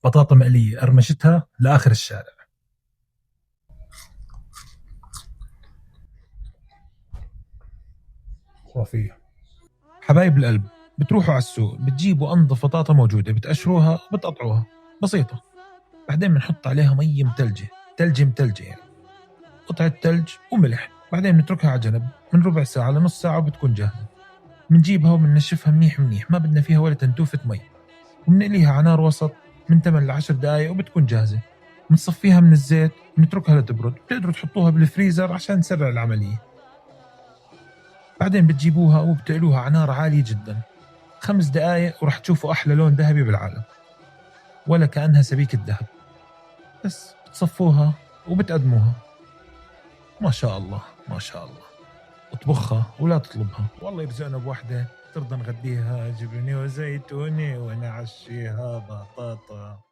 بطاطا مقلية قرمشتها لآخر الشارع. خرافية. حبايب القلب، بتروحوا على السوق بتجيبوا أنظف بطاطا موجودة، بتقشروها وبتقطعوها، بسيطة. بعدين بنحط عليها مية متلجة، تلجة متلجة يعني، قطعة تلج وملح. بعدين بنتركها على جنب من ربع ساعة لنص ساعة وبتكون جاهزة. بنجيبها وبنشفها منيح منيح، ما بدنا فيها ولا تنتوفة مي، وبنقليها على نار وسط من 8 ل 10 دقايق وبتكون جاهزة. بنصفيها من الزيت ونتركها لتبرد. بتقدروا تحطوها بالفريزر عشان تسرع العملية. بعدين بتجيبوها وبتقلوها على نار عالية جدا 5 دقايق، ورح تشوفوا أحلى لون ذهبي بالعالم، ولا كأنها سبيكة ذهب. بس بتصفوها وبتقدموها. ما شاء الله ما شاء الله. اطبخها ولا تطلبها، والله يرزقنا بوحدة ترضى نغديها جبنة وزيتونة ونعشيها بطاطا.